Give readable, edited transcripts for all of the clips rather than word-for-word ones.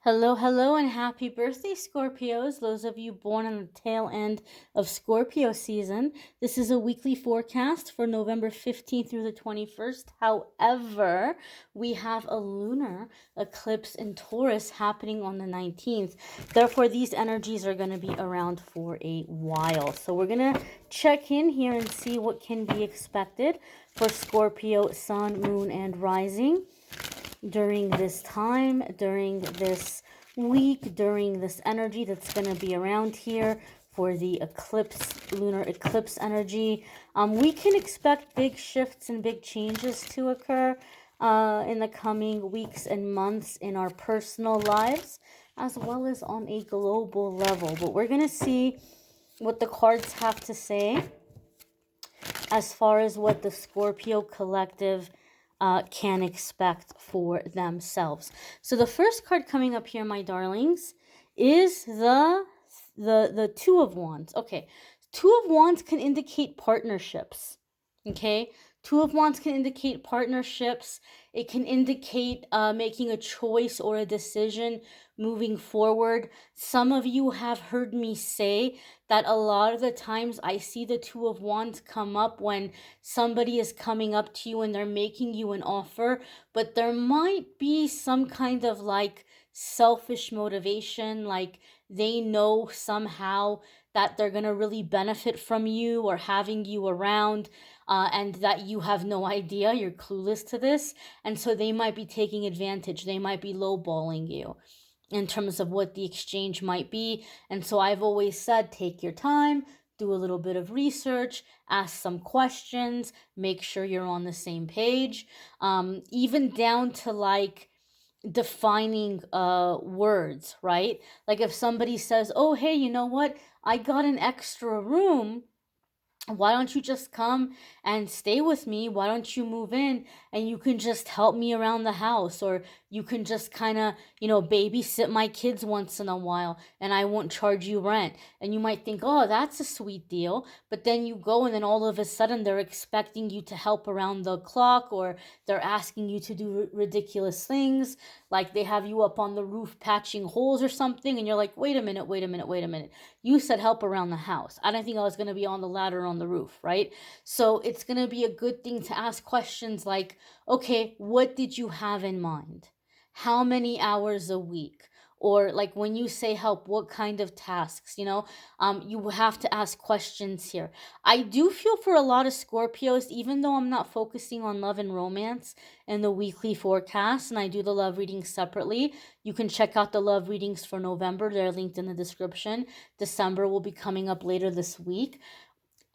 Hello, hello, and happy birthday, Scorpios. Those of you born on the tail end of Scorpio season. This is a weekly forecast for November 15th through the 21st. However, we have a lunar eclipse in Taurus happening on the 19th. Therefore, these energies are going to be around for a while. So we're going to check in here and see what can be expected for Scorpio, Sun, Moon, and Rising during this time, during this week, during this energy that's going to be around here for the eclipse, lunar eclipse energy. We can expect big shifts and big changes to occur in the coming weeks and months in our personal lives, as well as on a global level. But we're going to see what the cards have to say as far as what the Scorpio collective can expect for themselves. So the first card coming up here, my darlings, is the Two of Wands. Okay, Two of Wands can indicate partnerships. Okay, Two of Wands can indicate partnerships. It can indicate making a choice or a decision moving forward. Some of you have heard me say that a lot of the times I see the Two of Wands come up when somebody is coming up to you and they're making you an offer, but there might be some kind of like selfish motivation, like they know somehow that they're going to really benefit from you or having you around, and that you have no idea, you're clueless to this, and so they might be taking advantage, they might be lowballing you in terms of what the exchange might be. And so I've always said, take your time, do a little bit of research, ask some questions, make sure you're on the same page, even down to like defining words, right? Like if somebody says, oh, hey, you know what, I got an extra room, why don't you just come and stay with me? Why don't you move in and you can just help me around the house, or you can just kind of, babysit my kids once in a while and I won't charge you rent. And you might think, oh, that's a sweet deal. But then you go and then all of a sudden they're expecting you to help around the clock, or they're asking you to do ridiculous things. Like they have you up on the roof patching holes or something. And you're like, wait a minute, wait a minute, wait a minute. You said help around the house. I didn't think I was going to be on the ladder on the roof, right? So it's going to be a good thing to ask questions like, okay, what did you have in mind? How many hours a week? Or like when you say help, what kind of tasks? You have to ask questions here. I do feel for a lot of Scorpios, even though I'm not focusing on love and romance in the weekly forecast, and I do the love readings separately. You can check out the love readings for November. They're linked in the description. December will be coming up later this week.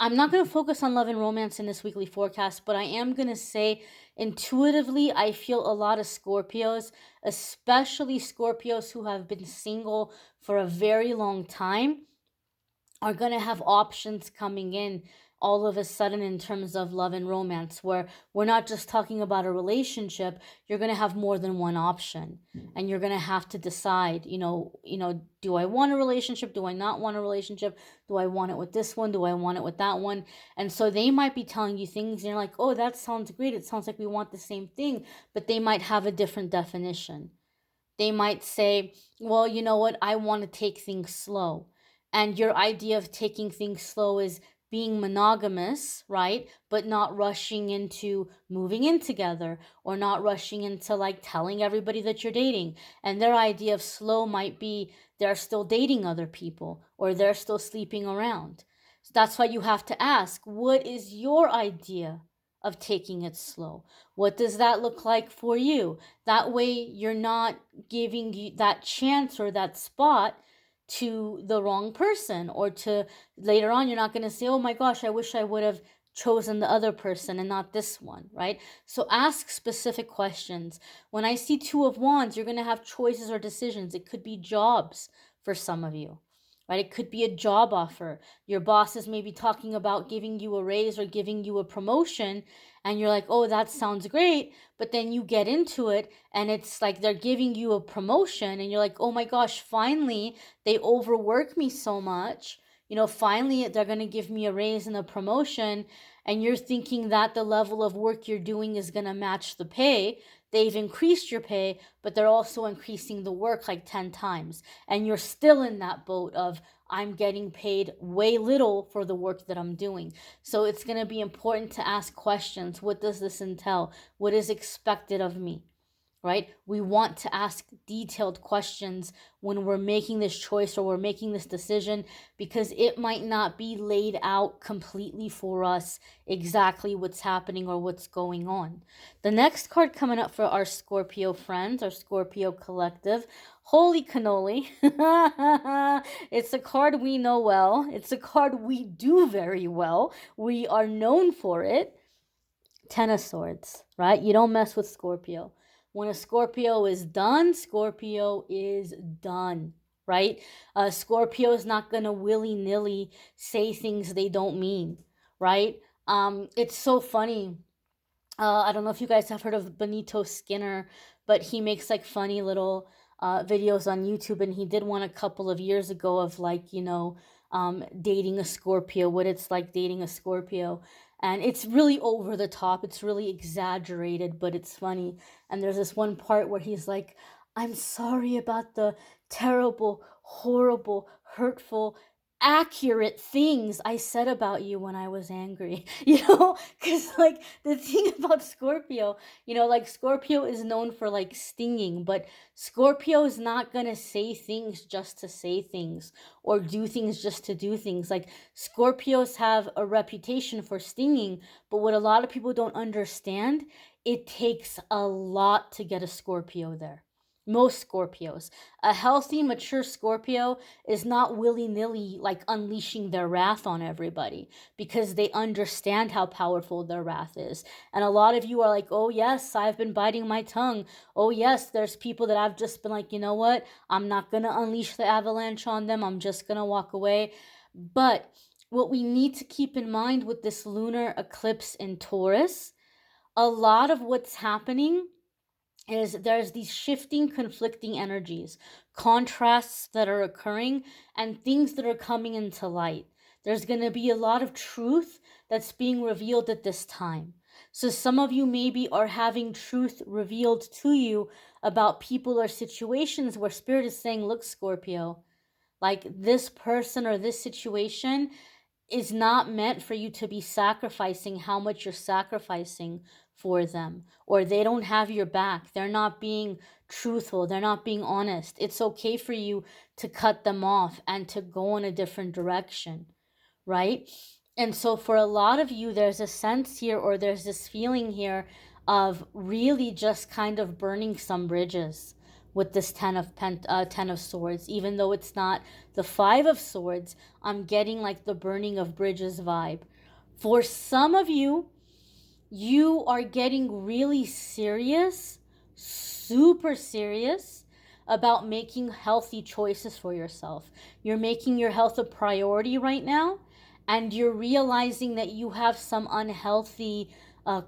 I'm not going to focus on love and romance in this weekly forecast, but I am going to say intuitively, I feel a lot of Scorpios, especially Scorpios who have been single for a very long time, are going to have options coming in all of a sudden in terms of love and romance, where we're not just talking about a relationship. You're going to have more than one option, and you're going to have to decide, do I want a relationship? Do I not want a relationship? Do I want it with this one? Do I want it with that one? And so they might be telling you things and you're like, oh, that sounds great. It sounds like we want the same thing, but they might have a different definition. They might say, well, you know what? I want to take things slow. And your idea of taking things slow is being monogamous, right? But not rushing into moving in together, or not rushing into like telling everybody that you're dating. And their idea of slow might be they're still dating other people, or they're still sleeping around. So that's why you have to ask, what is your idea of taking it slow? What does that look like for you? That way you're not giving you that chance or that spot to the wrong person, or to later on you're not going to say, oh my gosh, I wish I would have chosen the other person and not this one, right? So ask specific questions. When I see Two of Wands, you're going to have choices or decisions. It could be jobs for some of you, right? It could be a job offer. Your boss is maybe talking about giving you a raise or giving you a promotion, and you're like, oh, that sounds great. But then you get into it and it's like they're giving you a promotion and you're like, oh my gosh, finally, they overwork me so much. finally they're going to give me a raise and a promotion, and you're thinking that the level of work you're doing is going to match the pay. They've increased your pay, but they're also increasing the work like 10 times. And you're still in that boat of, I'm getting paid way little for the work that I'm doing. So it's going to be important to ask questions. What does this entail? What is expected of me? Right? We want to ask detailed questions when we're making this choice or we're making this decision, because it might not be laid out completely for us exactly what's happening or what's going on. The next card coming up for our Scorpio friends, our Scorpio collective, holy cannoli. It's a card we know well. It's a card we do very well. We are known for it. Ten of Swords, right? You don't mess with Scorpio. When a Scorpio is done, Scorpio is done, right? Scorpio is not going to willy-nilly say things they don't mean, right? It's so funny. I don't know if you guys have heard of Benito Skinner, but he makes like funny little videos on YouTube, and he did one a couple of years ago of like, dating a Scorpio, what it's like dating a Scorpio. And it's really over the top. It's really exaggerated, but it's funny. And there's this one part where he's like, I'm sorry about the terrible, horrible, hurtful, accurate things I said about you when I was angry, because like the thing about Scorpio, like Scorpio is known for like stinging, but Scorpio is not gonna say things just to say things or do things just to do things. Like Scorpios have a reputation for stinging, but what a lot of people don't understand, it takes a lot to get a Scorpio there. Most Scorpios. A healthy, mature Scorpio is not willy-nilly like unleashing their wrath on everybody, because they understand how powerful their wrath is. And a lot of you are like, oh yes, I've been biting my tongue. Oh yes, there's people that I've just been like, you know what? I'm not going to unleash the avalanche on them. I'm just going to walk away. But what we need to keep in mind with this lunar eclipse in Taurus, a lot of what's happening is there's these shifting, conflicting energies, contrasts that are occurring, and things that are coming into light. There's going to be a lot of truth that's being revealed at this time. So some of you maybe are having truth revealed to you about people or situations where Spirit is saying, look, Scorpio, like this person or this situation is not meant for you to be sacrificing how much you're sacrificing for them, or they don't have your back. They're not being truthful. They're not being honest. It's okay for you to cut them off and to go in a different direction, right? And so for a lot of you, there's a sense here, or there's this feeling here of really just kind of burning some bridges with this ten of Swords. Even though it's not the Five of Swords, I'm getting like the burning of bridges vibe. For some of you, you are getting really serious, super serious about making healthy choices for yourself. You're making your health a priority right now, and you're realizing that you have some unhealthy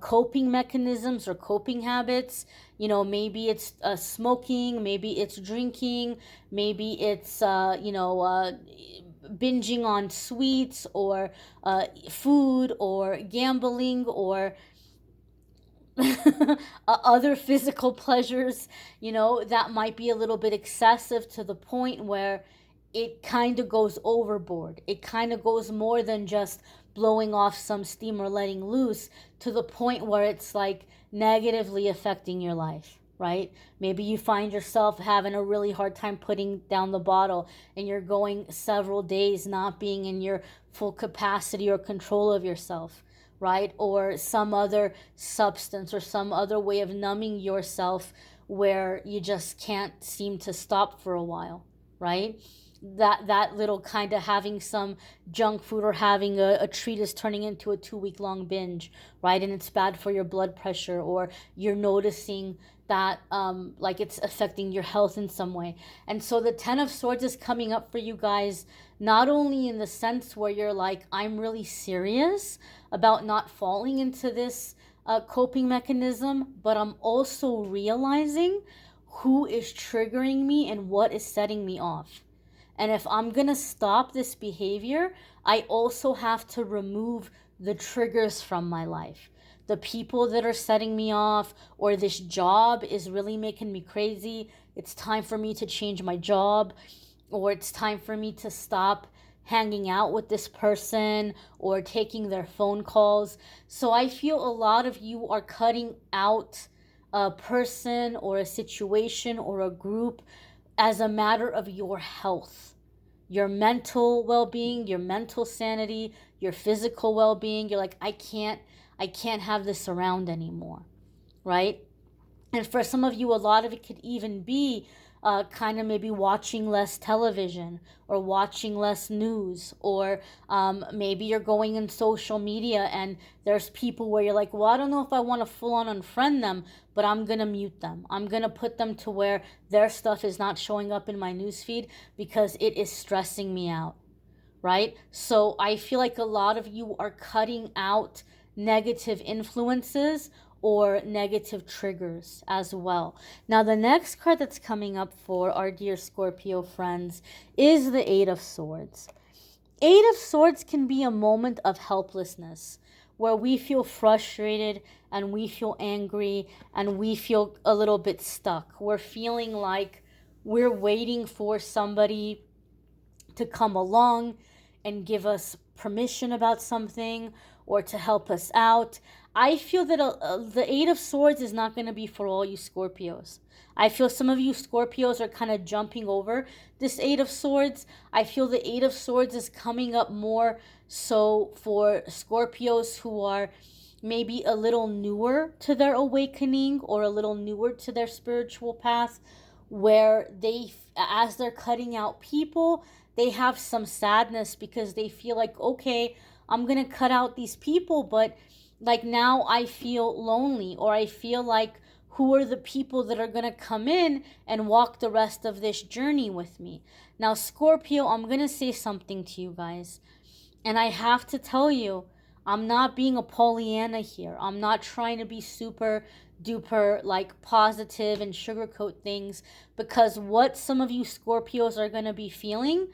coping mechanisms or coping habits. Maybe it's smoking, maybe it's drinking, maybe it's binging on sweets, or food, or gambling, or other physical pleasures, that might be a little bit excessive to the point where it kind of goes overboard. It kind of goes more than just blowing off some steam or letting loose, to the point where it's like negatively affecting your life, right? Maybe you find yourself having a really hard time putting down the bottle, and you're going several days not being in your full capacity or control of yourself, right? Or some other substance or some other way of numbing yourself where you just can't seem to stop for a while, right? That little kind of having some junk food or having a treat is turning into a 2-week long binge, right? And it's bad for your blood pressure, or you're noticing that like it's affecting your health in some way. And so the Ten of Swords is coming up for you guys, not only in the sense where you're like, I'm really serious about not falling into this coping mechanism, but I'm also realizing who is triggering me and what is setting me off. And if I'm going to stop this behavior, I also have to remove the triggers from my life. The people that are setting me off, or this job is really making me crazy. It's time for me to change my job, or it's time for me to stop hanging out with this person or taking their phone calls. So I feel a lot of you are cutting out a person or a situation or a group as a matter of your health, your mental well-being, your mental sanity, your physical well-being. You're like, I can't have this around anymore, right? And for some of you, a lot of it could even be kind of maybe watching less television or watching less news, or maybe you're going in social media and there's people where you're like, well, I don't know if I want to full on unfriend them, but I'm going to mute them. I'm going to put them to where their stuff is not showing up in my newsfeed because it is stressing me out, right? So I feel like a lot of you are cutting out negative influences or negative triggers as well. Now, the next card that's coming up for our dear Scorpio friends is the Eight of Swords. Eight of Swords can be a moment of helplessness where we feel frustrated and we feel angry and we feel a little bit stuck. We're feeling like we're waiting for somebody to come along and give us permission about something or to help us out. I feel that the Eight of Swords is not going to be for all you Scorpios. I feel some of you Scorpios are kind of jumping over this Eight of Swords. I feel the Eight of Swords is coming up more so for Scorpios who are maybe a little newer to their awakening or a little newer to their spiritual path, where they, as they're cutting out people, they have some sadness because they feel like, okay, I'm going to cut out these people, but like now I feel lonely, or I feel like who are the people that are going to come in and walk the rest of this journey with me? Now, Scorpio, I'm going to say something to you guys. And I have to tell you, I'm not being a Pollyanna here. I'm not trying to be super duper like positive and sugarcoat things, because what some of you Scorpios are going to be feeling,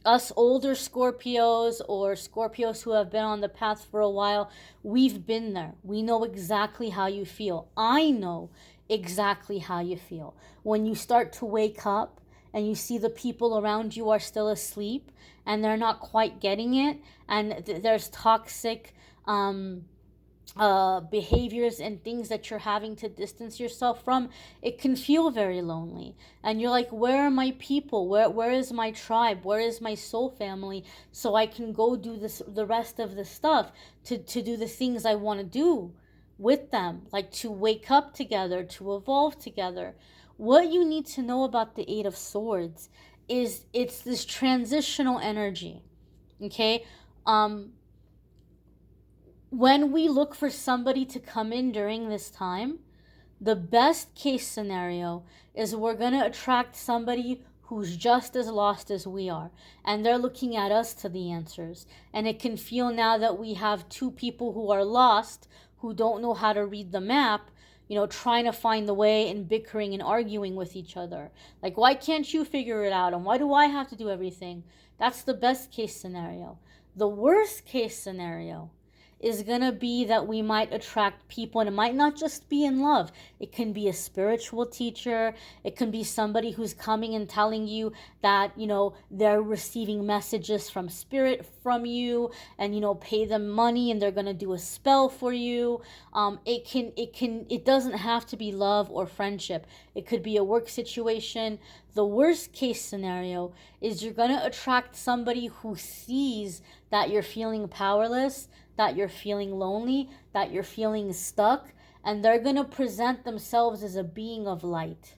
us older Scorpios or Scorpios who have been on the path for a while, we've been there. We know exactly how you feel. I know exactly how you feel. When you start to wake up and you see the people around you are still asleep and they're not quite getting it, and there's toxic behaviors and things that you're having to distance yourself from, it can feel very lonely. And you're like, where are my people? Where is my tribe? Where is my soul family? So I can go do this, the rest of the stuff, to do the things I want to do with them, like to wake up together, to evolve together. What you need to know about the Eight of Swords is it's this transitional energy, okay? When we look for somebody to come in during this time, the best case scenario is we're going to attract somebody who's just as lost as we are, and they're looking at us to the answers. And it can feel now that we have two people who are lost, who don't know how to read the map, trying to find the way and bickering and arguing with each other. Like, why can't you figure it out? And why do I have to do everything? That's the best case scenario. The worst case scenario is going to be that we might attract people, and it might not just be in love. It can be a spiritual teacher. It can be somebody who's coming and telling you that, they're receiving messages from spirit from you, and, pay them money and they're going to do a spell for you. It doesn't have to be love or friendship. It could be a work situation. The worst case scenario is you're going to attract somebody who sees that you're feeling powerless, that you're feeling lonely, that you're feeling stuck, and they're going to present themselves as a being of light.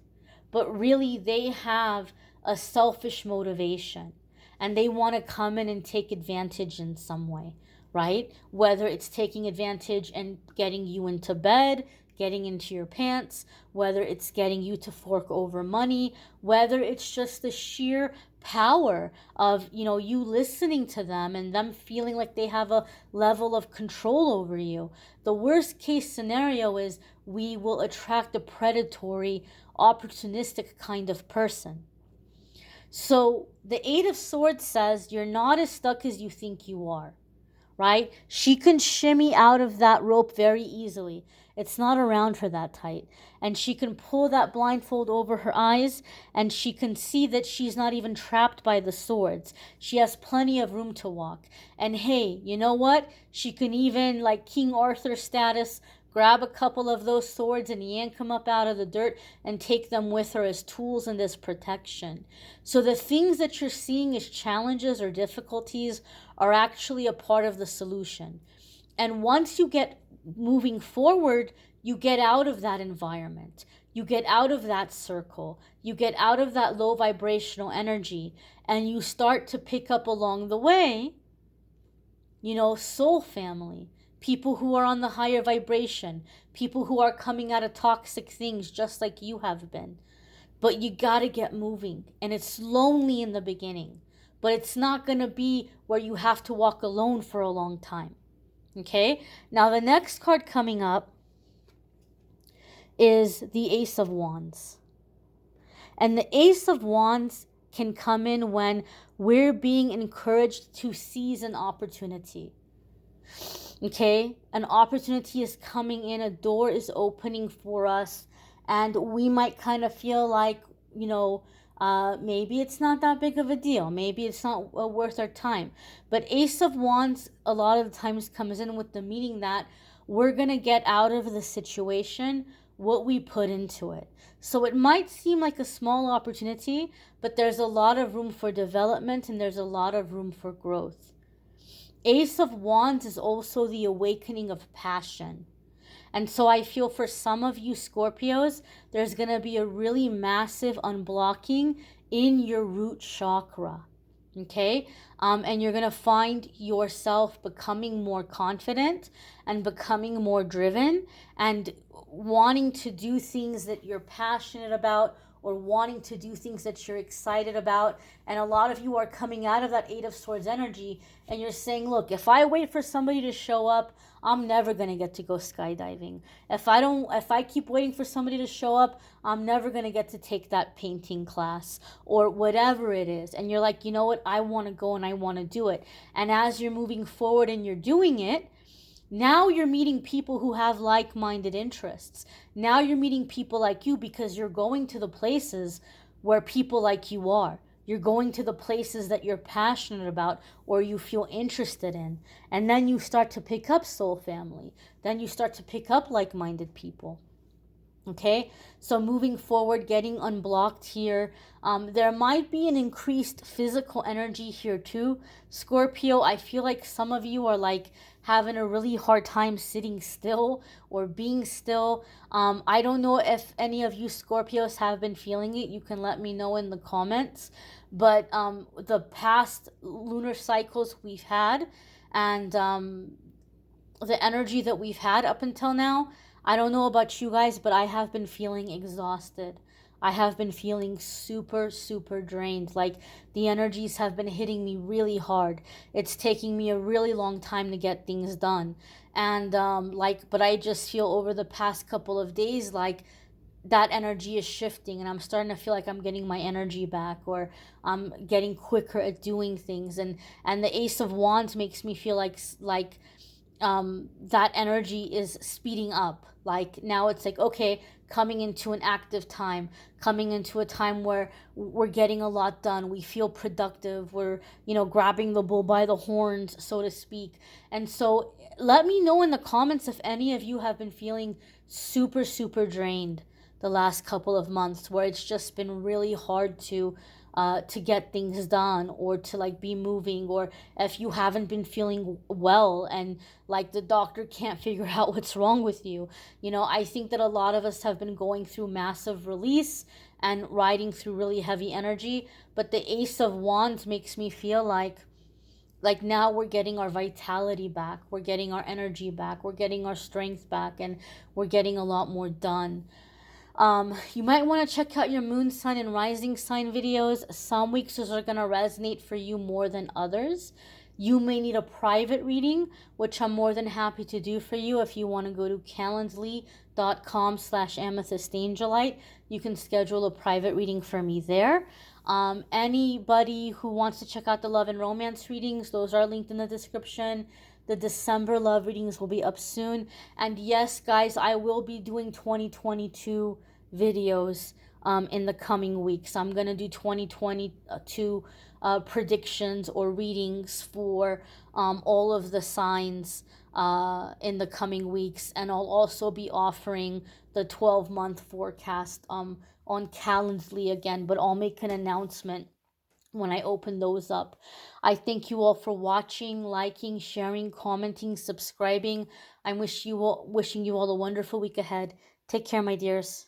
But really, they have a selfish motivation, and they want to come in and take advantage in some way, right? Whether it's taking advantage and getting you into bed, getting into your pants, whether it's getting you to fork over money, whether it's just the sheer power of, you listening to them and them feeling like they have a level of control over you. The worst case scenario is we will attract a predatory, opportunistic kind of person. So the Eight of Swords says you're not as stuck as you think you are, right? She can shimmy out of that rope very easily. It's not around her that tight. And she can pull that blindfold over her eyes, and she can see that she's not even trapped by the swords. She has plenty of room to walk. And hey, you know what? She can even, like King Arthur status, grab a couple of those swords and yank them up out of the dirt and take them with her as tools and as protection. So the things that you're seeing as challenges or difficulties are actually a part of the solution. And once you get moving forward, you get out of that environment. You get out of that circle. You get out of that low vibrational energy, and you start to pick up along the way, soul family, people who are on the higher vibration, people who are coming out of toxic things just like you have been. But you got to get moving, and it's lonely in the beginning, but it's not going to be where you have to walk alone for a long time. Okay? Now the next card coming up is the Ace of Wands. And the Ace of Wands can come in when we're being encouraged to seize an opportunity. Okay? An opportunity is coming in, a door is opening for us, and we might kind of feel like, maybe it's not that big of a deal. Maybe it's not worth our time. But Ace of Wands a lot of the times comes in with the meaning that we're going to get out of the situation what we put into it. So it might seem like a small opportunity, but there's a lot of room for development and there's a lot of room for growth. Ace of Wands is also the awakening of passion. And so I feel for some of you Scorpios, there's going to be a really massive unblocking in your root chakra. Okay? And you're going to find yourself becoming more confident and becoming more driven and wanting to do things that you're passionate about or wanting to do things that you're excited about. And a lot of you are coming out of that Eight of Swords energy and you're saying, look, if I wait for somebody to show up, I'm never going to get to go skydiving. If I keep waiting for somebody to show up, I'm never going to get to take that painting class or whatever it is. And you're like, you know what? I want to go and I want to do it. And as you're moving forward and you're doing it, now you're meeting people who have like-minded interests. Now you're meeting people like you because you're going to the places where people like you are. You're going to the places that you're passionate about or you feel interested in. And then you start to pick up soul family. Then you start to pick up like-minded people. Okay, so moving forward, getting unblocked here. There might be an increased physical energy here too. Scorpio, I feel like some of you are like having a really hard time sitting still or being still. I don't know if any of you Scorpios have been feeling it. You can let me know in the comments. But the past lunar cycles we've had and the energy that we've had up until now, I don't know about you guys, but I have been feeling exhausted. I have been feeling super, super drained. Like the energies have been hitting me really hard. It's taking me a really long time to get things done. And but I just feel over the past couple of days, like that energy is shifting and I'm starting to feel like I'm getting my energy back or I'm getting quicker at doing things. And the Ace of Wands makes me feel like that energy is speeding up. Like now it's like, okay, coming into an active time, coming into a time where we're getting a lot done. We feel productive. We're, grabbing the bull by the horns, so to speak. And so let me know in the comments if any of you have been feeling super, super drained the last couple of months where it's just been really hard to get things done or to like be moving, or if you haven't been feeling well and like the doctor can't figure out what's wrong with you. I think that a lot of us have been going through massive release and riding through really heavy energy, but the Ace of Wands makes me feel like now we're getting our vitality back, we're getting our energy back, we're getting our strength back, and we're getting a lot more done. You might want to check out your moon sign and rising sign videos. Some weeks those are going to resonate for you more than others. You may need a private reading, which I'm more than happy to do for you. If you want to go to calendly.com/amethystangelite, you can schedule a private reading for me there. Anybody who wants to check out the love and romance readings, those are linked in the description. The December love readings will be up soon. And yes, guys, I will be doing 2022 videos in the coming weeks. I'm going to do 2022 predictions or readings for all of the signs in the coming weeks. And I'll also be offering the 12-month forecast on Calendly again, but I'll make an announcement when I open those up. I thank you all for watching, liking, sharing, commenting, subscribing. I'm wishing you all a wonderful week ahead. Take care, my dears.